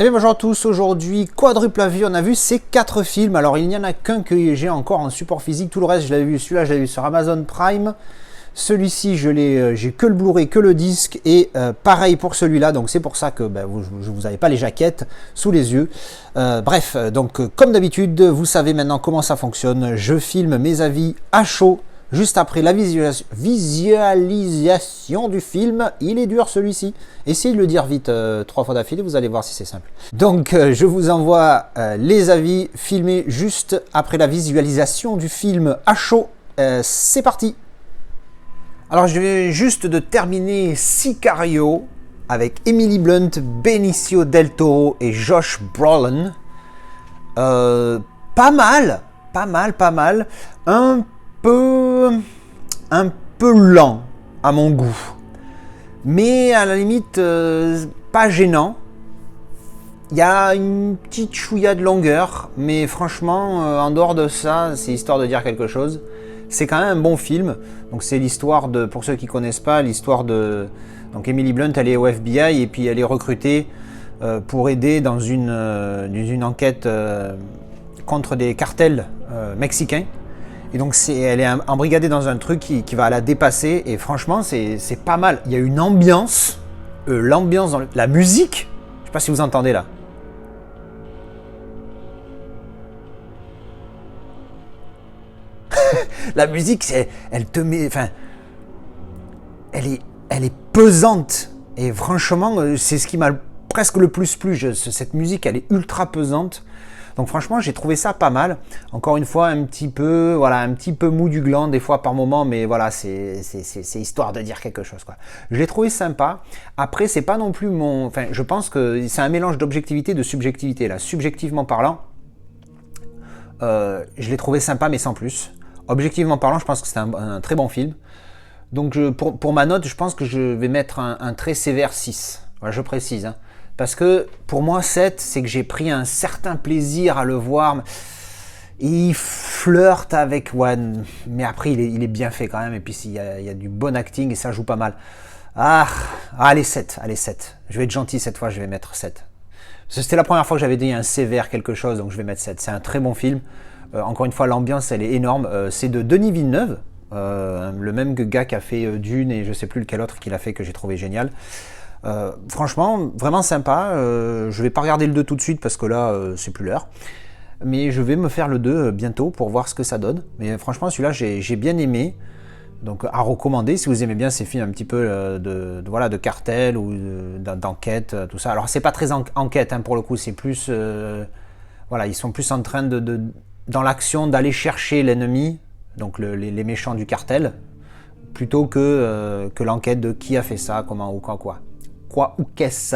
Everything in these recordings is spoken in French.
Eh bien bonjour à tous, aujourd'hui quadruple avis, on a vu ces 4 films, alors il n'y en a qu'un que j'ai encore en support physique, tout le reste je l'avais vu, celui-là je l'avais vu sur Amazon Prime, celui-ci j'ai que le Blu-ray, que le disque, et pareil pour celui-là, donc c'est pour ça que je vous avais pas les jaquettes sous les yeux. Bref, donc comme d'habitude, vous savez maintenant comment ça fonctionne, je filme mes avis à chaud, juste après la visualisation du film. Il est dur celui-ci. Essayez de le dire vite 3 fois d'affilée, vous allez voir si c'est simple. Donc je vous envoie les avis filmés juste après la visualisation du film à chaud. C'est parti. Alors je viens juste de terminer Sicario avec Emily Blunt, Benicio del Toro et Josh Brolin. Pas mal. Un peu lent à mon goût, mais à la limite pas gênant. Il y a une petite chouïa de longueur, mais franchement en dehors de ça, c'est histoire de dire quelque chose. C'est quand même un bon film. Donc c'est l'histoire de, pour ceux qui connaissent pas, l'histoire de, donc Emily Blunt, elle est au FBI et puis elle est recrutée pour aider dans une enquête contre des cartels mexicains. Et donc elle est embrigadée dans un truc qui va la dépasser, et franchement c'est pas mal. Il y a une ambiance, l'ambiance dans la musique, je sais pas si vous entendez là. La musique, elle te met, enfin, elle est pesante, et franchement c'est ce qui m'a presque le plus plu. Cette musique, elle est ultra pesante. Donc franchement, j'ai trouvé ça pas mal. Encore une fois, un petit peu mou du gland des fois par moment, mais voilà, c'est histoire de dire quelque chose, quoi. Je l'ai trouvé sympa. Après, c'est pas non plus mon... Enfin, je pense que c'est un mélange d'objectivité et de subjectivité. Là, subjectivement parlant, je l'ai trouvé sympa, mais sans plus. Objectivement parlant, je pense que c'est un très bon film. Donc pour ma note, je pense que je vais mettre un très sévère 6. Voilà, je précise, hein. Parce que pour moi 7, c'est que j'ai pris un certain plaisir à le voir. Il flirte avec One, mais après il est bien fait quand même. Et puis il y a du bon acting et ça joue pas mal. Allez 7. Je vais être gentil cette fois, je vais mettre 7. C'était la première fois que j'avais dit un sévère quelque chose, donc je vais mettre 7. C'est un très bon film. Encore une fois, l'ambiance elle est énorme. C'est de Denis Villeneuve, le même gars qui a fait Dune et je sais plus lequel autre qu'il a fait que j'ai trouvé génial. Franchement, vraiment sympa. Je vais pas regarder le 2 tout de suite parce que là, c'est plus l'heure. Mais je vais me faire le 2 bientôt pour voir ce que ça donne. Mais franchement, celui-là, j'ai bien aimé. Donc, à recommander si vous aimez bien ces films un petit peu de cartel ou d'enquête, tout ça. Alors, c'est pas très enquête, hein, pour le coup. C'est plus... voilà, ils sont plus en train dans l'action d'aller chercher l'ennemi, donc les méchants du cartel, plutôt que l'enquête de qui a fait ça, comment ou quoi ou qu'est-ce.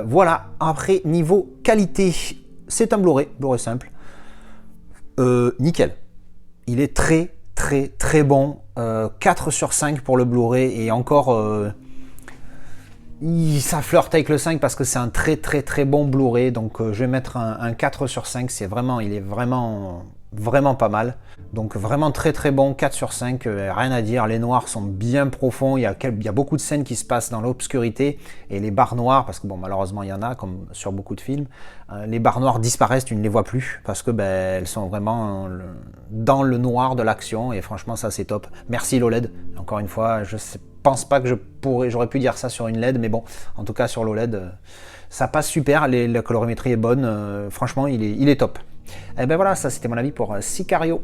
Voilà. Après, niveau qualité, c'est un Blu-ray simple. Nickel. Il est très bon. 4 sur 5 pour le Blu-ray, et encore ça flirte avec le 5 parce que c'est un très bon Blu-ray. Donc je vais mettre un 4 sur 5. Il est vraiment pas mal. Donc vraiment très bon, 4 sur 5, rien à dire. Les noirs sont bien profonds, il y a beaucoup de scènes qui se passent dans l'obscurité, et les barres noires, parce que bon, malheureusement il y en a comme sur beaucoup de films, les barres noires disparaissent, tu ne les vois plus parce que elles sont vraiment dans le noir de l'action, et franchement ça c'est top. Merci l'OLED, encore une fois, je pense pas que j'aurais pu dire ça sur une LED, mais bon, en tout cas sur l'OLED ça passe super, la colorimétrie est bonne, franchement il est top. Et ben voilà, ça c'était mon avis pour Sicario.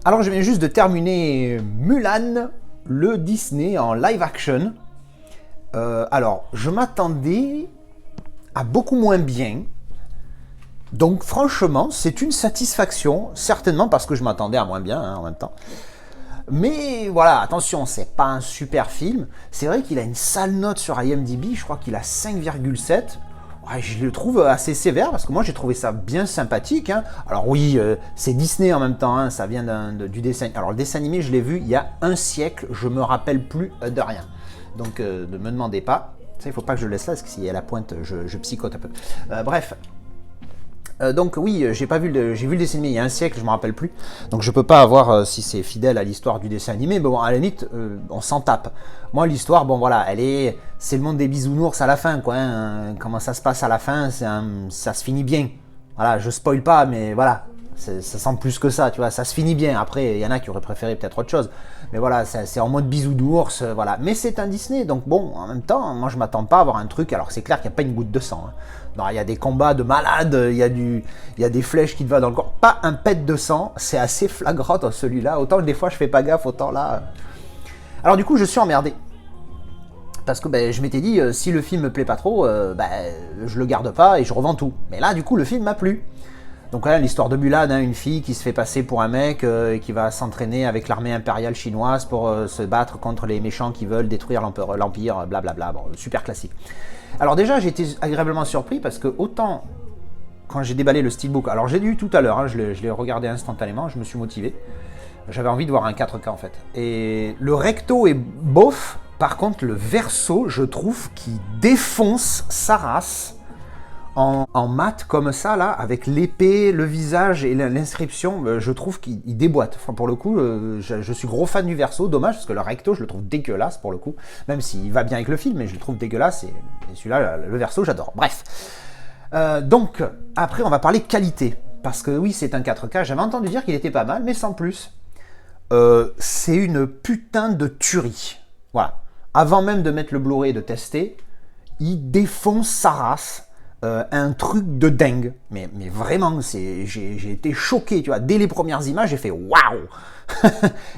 Alors je viens juste de terminer Mulan, le Disney en live action. Alors je m'attendais à beaucoup moins bien. Donc franchement c'est une satisfaction, certainement parce que je m'attendais à moins bien, hein, en même temps. Mais voilà, attention, c'est pas un super film. C'est vrai qu'il a une sale note sur IMDb, je crois qu'il a 5,7. Ouais, je le trouve assez sévère parce que moi j'ai trouvé ça bien sympathique, hein. Alors oui, c'est Disney en même temps, hein, ça vient du dessin. Alors le dessin animé, je l'ai vu il y a un siècle, je me rappelle plus de rien. Donc ne me demandez pas. Ça, il faut pas que je le laisse là parce que s'il y a la pointe, je psychote un peu. Bref. Donc oui, j'ai vu le dessin animé il y a un siècle, je me rappelle plus. Donc je peux pas avoir si c'est fidèle à l'histoire du dessin animé, mais bon, à la limite, on s'en tape. Moi, l'histoire, bon voilà, c'est le monde des bisounours à la fin, quoi. Hein. Comment ça se passe à la fin, ça se finit bien. Voilà, je spoil pas, mais voilà, ça semble plus que ça, tu vois, ça se finit bien. Après, il y en a qui auraient préféré peut-être autre chose. Mais voilà, c'est en mode bisounours, voilà. Mais c'est un Disney, donc bon, en même temps, moi je m'attends pas à avoir un truc. Alors c'est clair qu'il n'y a pas une goutte de sang. Hein. Non, il y a des combats de malades, il y a des flèches qui te vont dans le corps. Pas un pet de sang, c'est assez flagrant dans celui-là. Autant que des fois je fais pas gaffe, autant là. Alors du coup, je suis emmerdé. Parce que je m'étais dit, si le film me plaît pas trop, je le garde pas et je revends tout. Mais là, du coup, le film m'a plu. Donc là, l'histoire de Mulan, hein, une fille qui se fait passer pour un mec et qui va s'entraîner avec l'armée impériale chinoise pour se battre contre les méchants qui veulent détruire l'Empire, blablabla. Bon, super classique. Alors déjà, j'ai été agréablement surpris parce que autant quand j'ai déballé le steelbook, alors j'ai lu tout à l'heure, hein, je l'ai regardé instantanément, je me suis motivé. J'avais envie de voir un 4K en fait. Et le recto est bof, par contre le verso, je trouve qu'il défonce sa race. En mat comme ça, là, avec l'épée, le visage et l'inscription, je trouve qu'il déboîte. Enfin, pour le coup, je suis gros fan du verso. Dommage, parce que le recto, je le trouve dégueulasse, pour le coup. Même s'il va bien avec le film, mais je le trouve dégueulasse. Et celui-là, le verso, j'adore. Bref. Donc, après, on va parler qualité. Parce que oui, c'est un 4K. J'avais entendu dire qu'il était pas mal, mais sans plus. C'est une putain de tuerie. Voilà. Avant même de mettre le Blu-ray et de tester, il défonce sa race. Un truc de dingue, mais vraiment, j'ai été choqué, tu vois, dès les premières images, j'ai fait waouh.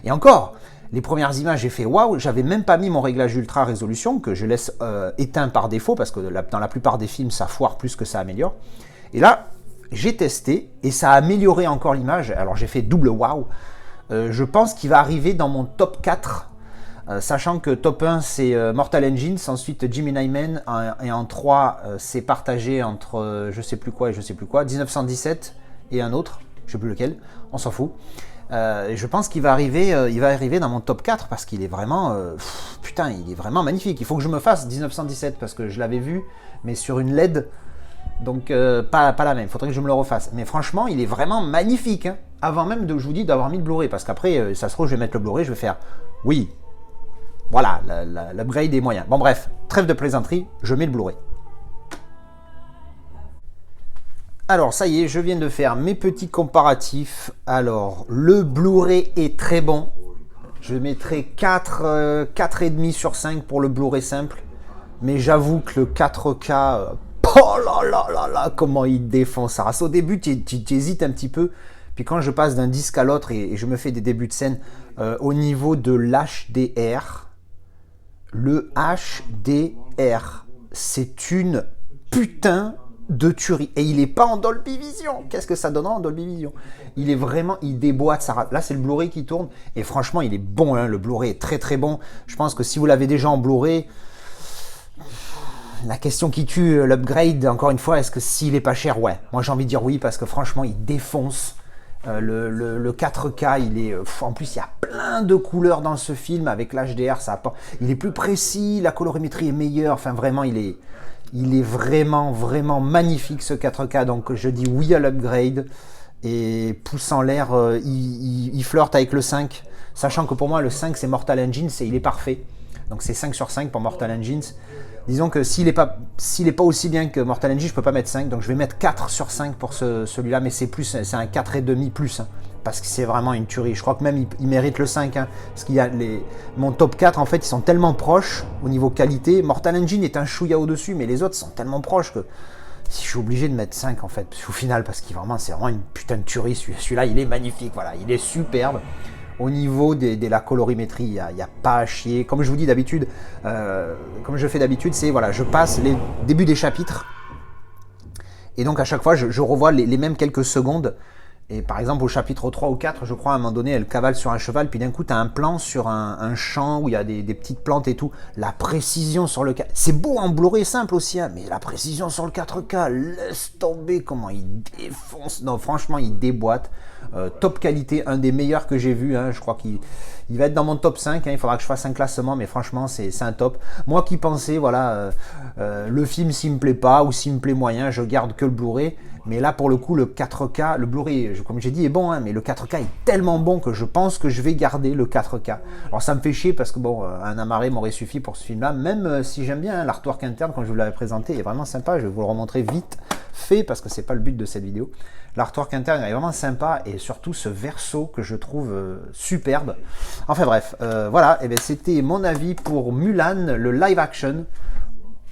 Et encore, les premières images, j'ai fait waouh, j'avais même pas mis mon réglage ultra résolution que je laisse éteint par défaut parce que dans la plupart des films, ça foire plus que ça améliore. Et là, j'ai testé et ça a amélioré encore l'image. Alors j'ai fait double waouh. Je pense qu'il va arriver dans mon top 4. Sachant que top 1 c'est Mortal Engines, ensuite Gemini Man et en 3 c'est partagé entre je sais plus quoi et je sais plus quoi, 1917 et un autre, je sais plus lequel, on s'en fout. Je pense qu'il va arriver dans mon top 4 parce qu'il est vraiment putain, il est vraiment magnifique. Il faut que je me fasse 1917 parce que je l'avais vu mais sur une LED. Donc pas la même, il faudrait que je me le refasse. Mais franchement, il est vraiment magnifique. Hein. Avant même je vous dis d'avoir mis le Blu-ray parce qu'après ça se trouve je vais mettre le Blu-ray, je vais faire oui. Voilà, l'upgrade est moyen. Bon bref, trêve de plaisanterie, je mets le Blu-ray. Alors ça y est, je viens de faire mes petits comparatifs. Alors, le Blu-ray est très bon. Je mettrai 4,5 sur 5 pour le Blu-ray simple. Mais j'avoue que le 4K, oh là là là là, comment il défonce sa race. Au début, tu hésites un petit peu. Puis quand je passe d'un disque à l'autre et je me fais des débuts de scène, au niveau de l'HDR, le HDR, c'est une putain de tuerie. Et il n'est pas en Dolby Vision. Qu'est-ce que ça donnera en Dolby Vision? Il est vraiment, il déboîte sa race. Là, c'est le Blu-ray qui tourne. Et franchement, il est bon. Hein. Le Blu-ray est très très bon. Je pense que si vous l'avez déjà en Blu-ray, la question qui tue l'upgrade, encore une fois, est-ce que s'il est pas cher? Ouais. Moi, j'ai envie de dire oui, parce que franchement, il défonce. Le 4K, il est en plus il y a plein de couleurs dans ce film avec l'HDR, il est plus précis, la colorimétrie est meilleure, enfin vraiment il est vraiment vraiment magnifique ce 4K, donc je dis oui à l'upgrade et pouce en l'air, il flirte avec le 5, sachant que pour moi le 5 c'est Mortal Engines et il est parfait, donc c'est 5 sur 5 pour Mortal Engines. Disons que s'il n'est pas aussi bien que Mortal Engines, je ne peux pas mettre 5, donc je vais mettre 4 sur 5 pour celui-là, mais c'est un 4,5 plus, hein, parce que c'est vraiment une tuerie. Je crois que même il mérite le 5, hein, parce qu'il y a mon top 4, en fait, ils sont tellement proches au niveau qualité. Mortal Engine est un chouïa au-dessus, mais les autres sont tellement proches que si je suis obligé de mettre 5, en fait, au final, parce que c'est vraiment une putain de tuerie. Celui-là, il est magnifique, voilà, il est superbe. Au niveau de la colorimétrie, il n'y a pas à chier. Comme je vous dis d'habitude, comme je fais d'habitude, c'est voilà, je passe les débuts des chapitres et donc à chaque fois je revois les mêmes quelques secondes. Et par exemple au chapitre 3 ou 4, je crois à un moment donné, elle cavale sur un cheval, puis d'un coup tu as un plan sur un champ où il y a des petites plantes et tout. La précision sur le 4K, c'est beau en Blu-ray simple aussi, hein, mais la précision sur le 4K, laisse tomber comment il défonce. Non, franchement, il déboîte. Top qualité, un des meilleurs que j'ai vu, hein, je crois qu'il va être dans mon top 5, hein, il faudra que je fasse un classement, mais franchement c'est un top. Moi qui pensais, voilà, le film s'il me plaît pas ou s'il me plaît moyen, je garde que le Blu-ray, Mais là, pour le coup, le 4K, le Blu-ray, comme j'ai dit, est bon, hein, mais le 4K est tellement bon que je pense que je vais garder le 4K. Alors ça me fait chier parce que bon, un amarré m'aurait suffi pour ce film-là, même si j'aime bien hein, l'artwork interne, quand je vous l'avais présenté, il est vraiment sympa, je vais vous le remontrer vite fait parce que c'est pas le but de cette vidéo. L'artwork interne est vraiment sympa et surtout ce verso que je trouve superbe. Enfin bref, voilà, et bien c'était mon avis pour Mulan, le live action.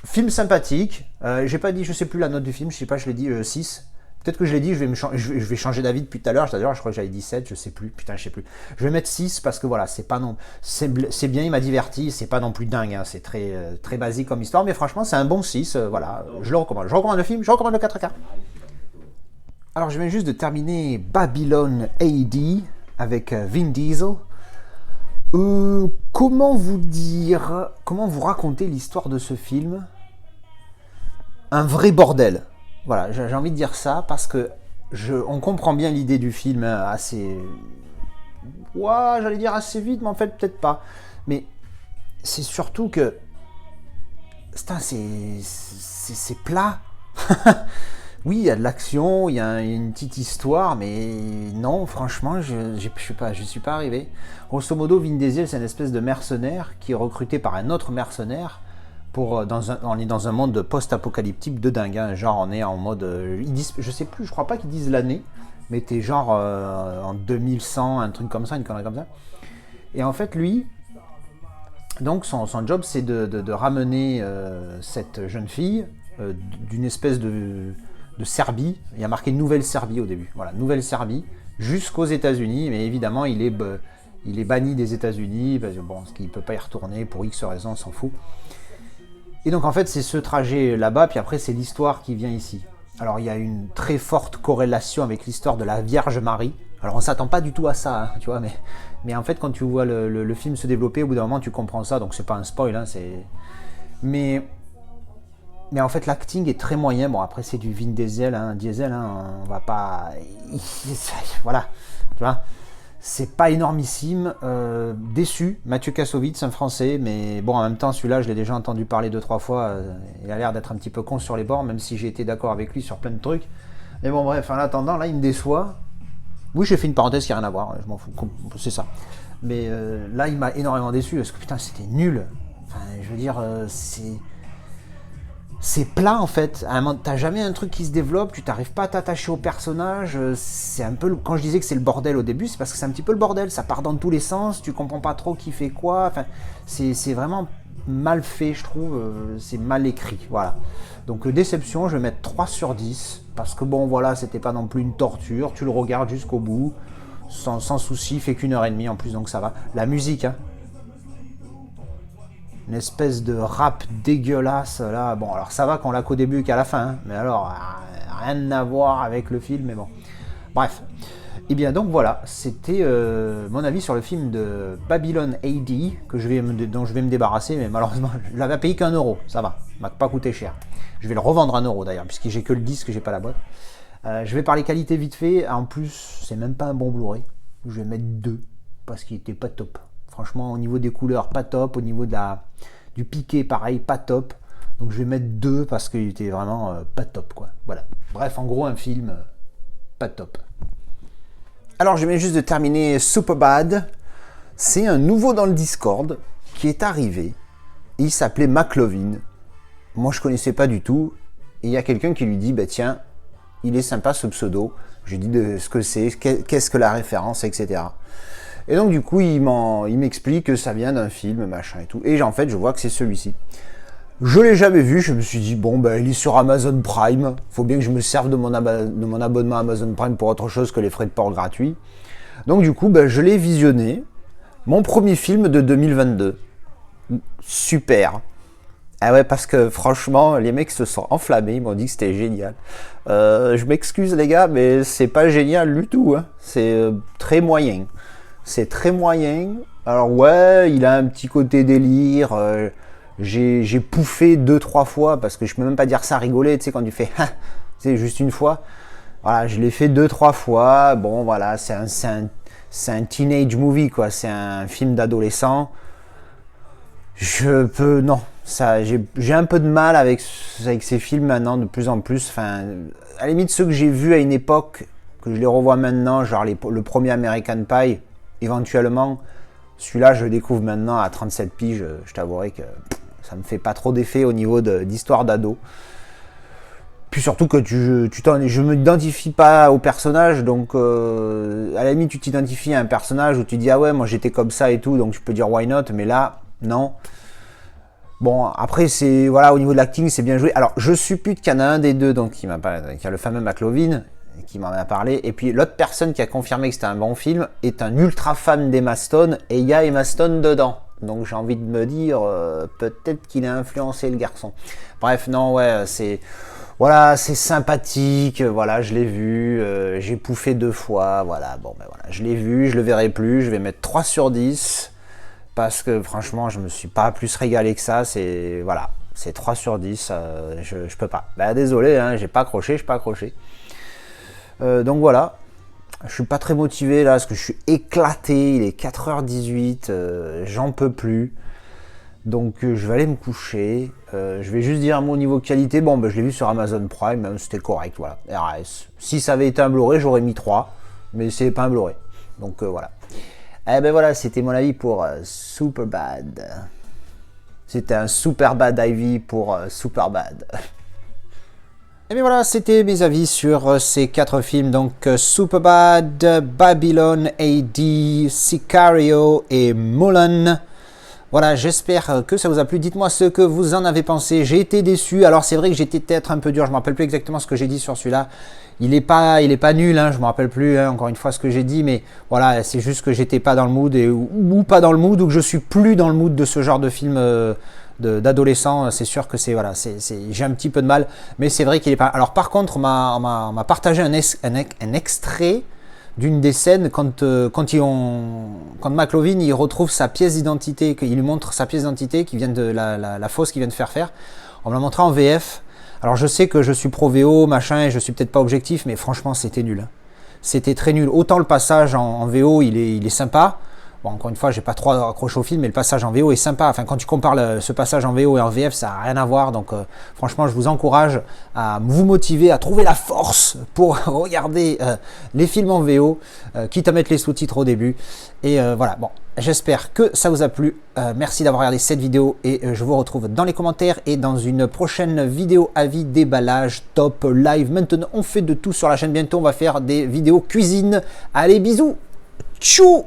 Film sympathique, j'ai pas dit, je sais plus la note du film, je sais pas, je l'ai dit 6. Peut-être que je l'ai dit, je vais changer d'avis depuis tout à l'heure, je crois que j'avais dit 7, je sais plus, putain je sais plus. Je vais mettre 6 parce que voilà, c'est pas non, c'est bien, il m'a diverti, c'est pas non plus dingue, hein, c'est très, très basique comme histoire, mais franchement c'est un bon 6, voilà, je le recommande. Je recommande le film, je recommande le 4K. Alors je viens juste de terminer Babylon AD avec Vin Diesel. Comment vous dire, comment vous raconter l'histoire de ce film? Un vrai bordel. Voilà, j'ai envie de dire ça parce que on comprend bien l'idée du film assez... Ouais, j'allais dire assez vite, mais en fait peut-être pas. Mais c'est surtout que... C'est plat. Oui, il y a de l'action, il y a une petite histoire, mais non, franchement, je suis pas arrivé. Grosso modo, Vin Diesel, c'est une espèce de mercenaire qui est recruté par un autre mercenaire pour on est dans un monde post-apocalyptique de dingue. Hein. Genre, on est en mode, je sais plus, je crois pas qu'ils disent l'année, mais t'es genre en 2100, un truc comme ça, une connerie comme ça. Et en fait, lui, donc son job, c'est de ramener cette jeune fille d'une espèce de Serbie, il y a marqué Nouvelle-Serbie au début, voilà, Nouvelle-Serbie, jusqu'aux États-Unis, mais évidemment il est banni des États-Unis, parce que bon, qu'il ne peut pas y retourner pour X raisons, on s'en fout. Et donc en fait c'est ce trajet là-bas, puis après c'est l'histoire qui vient ici. Alors il y a une très forte corrélation avec l'histoire de la Vierge Marie, alors on s'attend pas du tout à ça, hein, tu vois, mais en fait quand tu vois le film se développer, au bout d'un moment tu comprends ça, donc c'est pas un spoil, hein, Mais en fait, l'acting est très moyen. Bon, après, c'est du Vin Diesel, hein, on va pas... Voilà, tu vois. C'est pas énormissime. Déçu. Mathieu Kassovitz, un Français, mais bon, en même temps, celui-là, je l'ai déjà entendu parler 2-3 fois. Il a l'air d'être un petit peu con sur les bords, même si j'ai été d'accord avec lui sur plein de trucs. Mais bon, bref, en attendant, là, il me déçoit. Oui, j'ai fait une parenthèse qui n'a rien à voir, je m'en fous, c'est ça. Mais là, il m'a énormément déçu, parce que putain, c'était nul. Enfin, je veux dire, c'est plat en fait, t'as jamais un truc qui se développe, tu t'arrives pas à t'attacher au personnage, c'est un peu, quand je disais que c'est le bordel au début, c'est parce que c'est un petit peu le bordel, ça part dans tous les sens, tu comprends pas trop qui fait quoi, enfin, c'est vraiment mal fait je trouve, c'est mal écrit, voilà. Donc déception, je vais mettre 3 sur 10, parce que bon voilà, c'était pas non plus une torture, tu le regardes jusqu'au bout, sans souci, il fait qu'1h30 en plus, donc ça va. La musique, hein. Une espèce de rap dégueulasse là, bon alors ça va qu'on l'a qu'au début qu'à la fin, hein. Mais alors rien à voir avec le film, mais bon, bref. Et bien donc voilà, c'était mon avis sur le film de Babylon AD dont je vais me débarrasser, mais malheureusement je l'avais payé qu'1€, ça va, m'a pas coûté cher. Je vais le revendre à 1€ d'ailleurs, puisque j'ai que le disque, j'ai pas la boîte. Je vais parler qualité vite fait, en plus c'est même pas un bon Blu-ray, je vais mettre 2 parce qu'il était pas top. Franchement, au niveau des couleurs, pas top. Au niveau du piqué, pareil, pas top. Donc je vais mettre 2 parce qu'il était vraiment pas top, quoi. Voilà. Bref, en gros, un film pas top. Alors, je viens juste de terminer Superbad. C'est un nouveau dans le Discord qui est arrivé. Il s'appelait McLovin. Moi, je connaissais pas du tout. Et il y a quelqu'un qui lui dit, bah tiens, il est sympa ce pseudo. Je lui dis de ce que c'est, qu'est-ce que la référence, etc. Et donc du coup, il m'explique que ça vient d'un film, machin et tout. Et en fait, je vois que c'est celui-ci. Je l'ai jamais vu, je me suis dit, bon, ben, il est sur Amazon Prime. Faut bien que je me serve de mon abonnement Amazon Prime pour autre chose que les frais de port gratuits. Donc du coup, ben, je l'ai visionné. Mon premier film de 2022. Super. Ah ouais, parce que franchement, les mecs se sont enflammés, ils m'ont dit que c'était génial. Je m'excuse les gars, mais c'est pas génial du tout, hein. C'est très moyen. C'est très moyen. Alors ouais, il a un petit côté délire. J'ai pouffé 2-3 fois, parce que je peux même pas dire ça rigoler, tu sais, quand tu fais c'est juste une fois. Voilà, je l'ai fait 2-3 fois. Bon voilà, c'est un teenage movie, quoi. C'est un film d'adolescent. Non, j'ai un peu de mal avec ces films maintenant de plus en plus. Enfin, à la limite, ceux que j'ai vus à une époque, que je les revois maintenant, genre le premier American Pie, éventuellement, celui-là, je le découvre maintenant à 37 piges. Je t'avouerai que ça me fait pas trop d'effet au niveau d'histoire d'ado. Puis surtout que je me identifie pas au personnage, donc à la limite tu t'identifies à un personnage où tu dis ah ouais moi j'étais comme ça et tout, donc je peux dire why not, mais là non. Bon après c'est voilà, au niveau de l'acting c'est bien joué. Alors je suppute qu'il y en a un des deux donc qui a le fameux McLovin qui m'en a parlé, et puis l'autre personne qui a confirmé que c'était un bon film est un ultra fan d'Emma Stone, et il y a Emma Stone dedans. Donc j'ai envie de me dire peut-être qu'il a influencé le garçon. Bref non ouais c'est voilà, c'est sympathique, voilà, je l'ai vu, j'ai pouffé 2 fois, voilà, bon ben voilà, je l'ai vu, je le verrai plus, je vais mettre 3 sur 10, parce que franchement, je me suis pas plus régalé que ça, c'est, voilà, c'est 3 sur 10, je peux pas. Bah désolé, hein, j'ai pas accroché, je suis pas accroché. Donc voilà, je suis pas très motivé là, parce que je suis éclaté, il est 4h18, j'en peux plus. Donc je vais aller me coucher, je vais juste dire un mot au niveau qualité, bon ben, je l'ai vu sur Amazon Prime, c'était correct, voilà, RS. Si ça avait été un Blu-ray, j'aurais mis 3, mais c'est pas un Blu-ray, donc voilà. Eh ben voilà, c'était mon avis pour Superbad. C'était un Superbad Ivy pour Superbad. Et bien voilà, c'était mes avis sur ces 4 films, donc Superbad, Babylon AD, Sicario et Mulan. Voilà, j'espère que ça vous a plu. Dites-moi ce que vous en avez pensé. J'ai été déçu. Alors c'est vrai que j'étais peut-être un peu dur. Je ne me rappelle plus exactement ce que j'ai dit sur celui-là. Il est pas nul. Hein, je ne me rappelle plus encore une fois ce que j'ai dit. Mais voilà, c'est juste que j'étais pas dans le mood ou pas dans le mood, ou que je suis plus dans le mood de ce genre de film d'adolescent. C'est sûr que c'est voilà, j'ai un petit peu de mal. Mais c'est vrai qu'il est pas. Alors par contre, on m'a partagé un extrait d'une des scènes quand McLovin il retrouve sa pièce d'identité, qu'il lui montre sa pièce d'identité qui vient de la fausse qu'il vient de faire. On me l'a montré en VF. Alors je sais que je suis pro VO machin et je suis peut-être pas objectif, mais franchement c'était nul. C'était très nul. Autant le passage en VO il est sympa. Bon, encore une fois, j'ai pas trop accroché au film, mais le passage en VO est sympa. Enfin, quand tu compares ce passage en VO et en VF, ça n'a rien à voir. Donc, franchement, je vous encourage à vous motiver, à trouver la force pour regarder les films en VO, quitte à mettre les sous-titres au début. Et voilà, bon, j'espère que ça vous a plu. Merci d'avoir regardé cette vidéo et je vous retrouve dans les commentaires et dans une prochaine vidéo avis, déballage, top, live. Maintenant, on fait de tout sur la chaîne. Bientôt, on va faire des vidéos cuisine. Allez, bisous. Tchou!